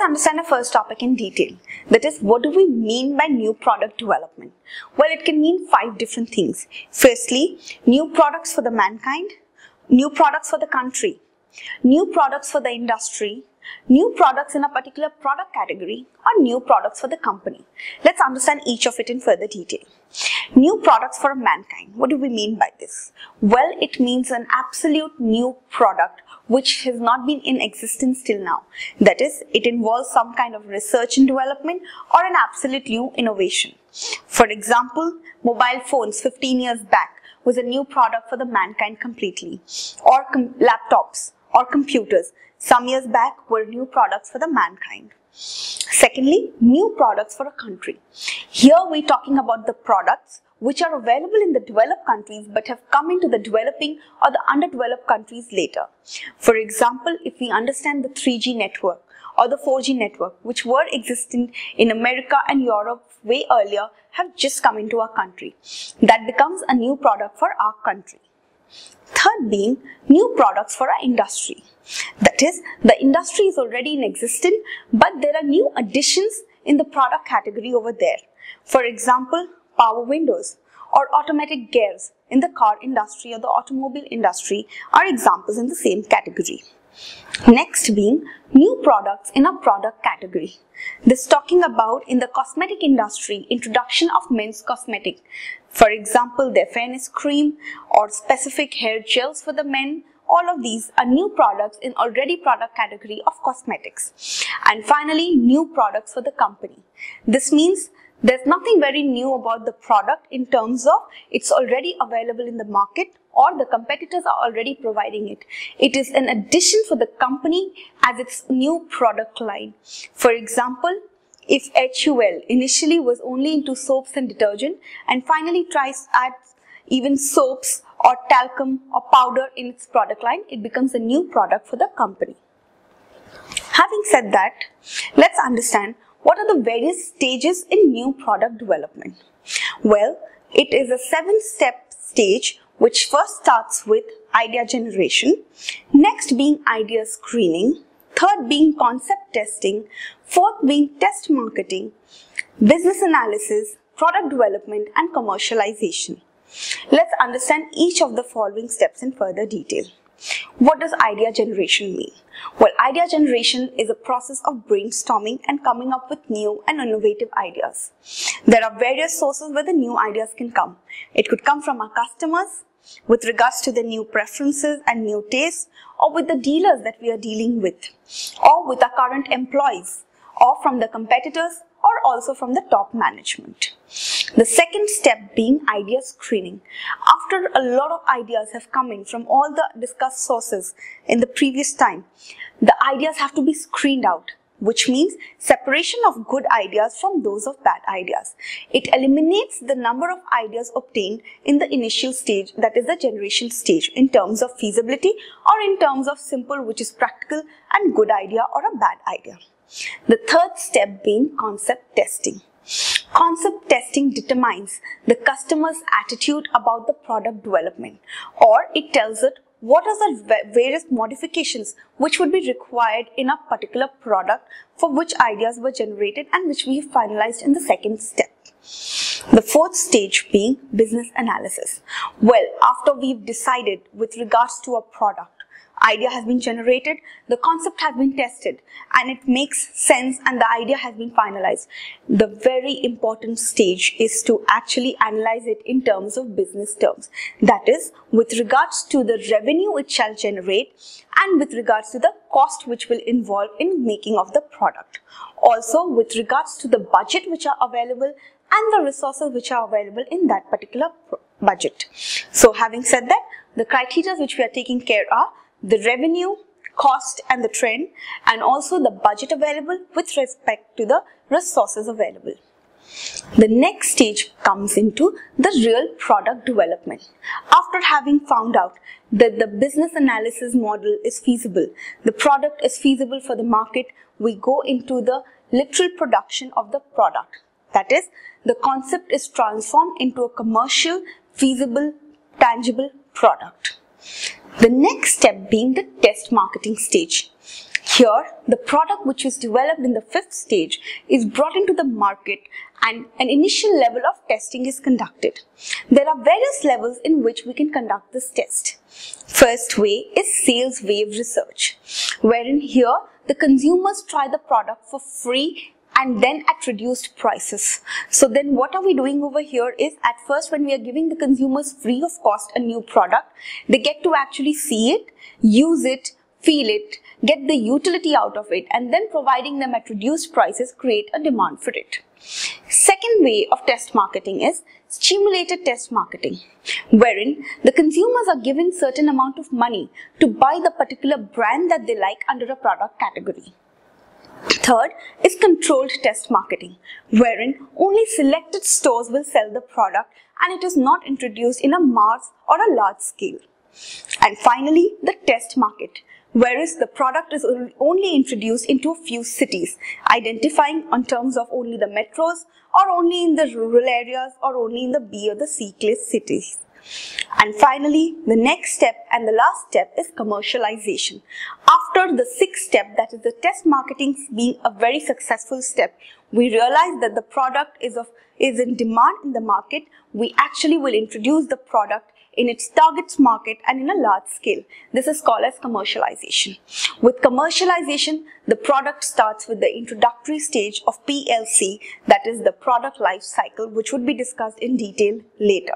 Let's understand the first topic in detail. That is, what do we mean by new product development? Well, it can mean 5 different things. Firstly, new products for the mankind, new products for the country, new products for the industry, new products in a particular product category, or new products for the company. Let's understand each of it in further detail. New products for mankind. What do we mean by this? Well, it means an absolute new product which has not been in existence till now. That is, it involves some kind of research and development or an absolute new innovation. For example, mobile phones 15 years back was a new product for the mankind completely. Or laptops or computers some years back were new products for the mankind. Secondly, new products for a country. Here we're talking about the products which are available in the developed countries but have come into the developing or the underdeveloped countries later. For example, if we understand the 3G network or the 4G network which were existent in America and Europe way earlier have just come into our country. That becomes a new product for our country. Third being new products for our industry. That is, the industry is already in existence, but there are new additions in the product category over there. For example, power windows or automatic gears in the car industry or the automobile industry are examples in the same category. Next being new products in a product category. This talking about in the cosmetic industry, introduction of men's cosmetic. For example, their fairness cream or specific hair gels for the men. All of these are new products in already product category of cosmetics. And finally, new products for the company. This means there's nothing very new about the product in terms of it's already available in the market or the competitors are already providing it. It is an addition for the company as its new product line. For example, if HUL initially was only into soaps and detergent and finally tries to add even soaps or talcum or powder in its product line, it becomes a new product for the company. Having said that, let's understand what are the various stages in new product development. Well, it is a 7-step stage which first starts with idea generation, next being idea screening, third being concept testing, fourth being test marketing, business analysis, product development and commercialization. Let's understand each of the following steps in further detail. What does idea generation mean? Well, idea generation is a process of brainstorming and coming up with new and innovative ideas. There are various sources where the new ideas can come. It could come from our customers with regards to the new preferences and new tastes, or with the dealers that we are dealing with, or with our current employees, or from the competitors, or also from the top management. The second step being idea screening. After a lot of ideas have come in from all the discussed sources in the previous time, the ideas have to be screened out, which means separation of good ideas from those of bad ideas. It eliminates the number of ideas obtained in the initial stage, that is the generation stage, in terms of feasibility or in terms of simple, which is practical, and good idea or a bad idea. The third step being concept testing. Concept testing determines the customer's attitude about the product development, or it tells it what are the various modifications which would be required in a particular product for which ideas were generated and which we finalized in the second step. The fourth stage being business analysis. Well, after we've decided with regards to a product, idea has been generated, the concept has been tested, and it makes sense and the idea has been finalized. The very important stage is to actually analyze it in terms of business terms. That is, with regards to the revenue it shall generate and with regards to the cost which will involve in making of the product. Also, with regards to the budget which are available and the resources which are available in that particular budget. So, having said that, the criteria which we are taking care of are the revenue, cost and the trend, and also the budget available with respect to the resources available. The next stage comes into the real product development. After having found out that the business analysis model is feasible, the product is feasible for the market, we go into the literal production of the product. That is, the concept is transformed into a commercial, feasible, tangible product. The next step being the test marketing stage. Here, the product which is developed in the fifth stage is brought into the market and an initial level of testing is conducted. There are various levels in which we can conduct this test. First way is sales wave research, wherein here the consumers try the product for free and then at reduced prices. So then what are we doing over here is, at first when we are giving the consumers free of cost a new product, they get to actually see it, use it, feel it, get the utility out of it, and then providing them at reduced prices create a demand for it. Second way of test marketing is stimulated test marketing, wherein the consumers are given certain amount of money to buy the particular brand that they like under a product category. Third is controlled test marketing, wherein only selected stores will sell the product and it is not introduced in a mass or a large scale. And finally, the test market, whereas the product is only introduced into a few cities, identifying on terms of only the metros or only in the rural areas or only in the B or the C class cities. And finally, the next step and the last step is commercialization. After the sixth step, that is the test marketing being a very successful step, we realize that the product is in demand in the market. We actually will introduce the product in its target market and in a large scale. This is called as commercialization. With commercialization, the product starts with the introductory stage of PLC, that is the product life cycle, which would be discussed in detail later.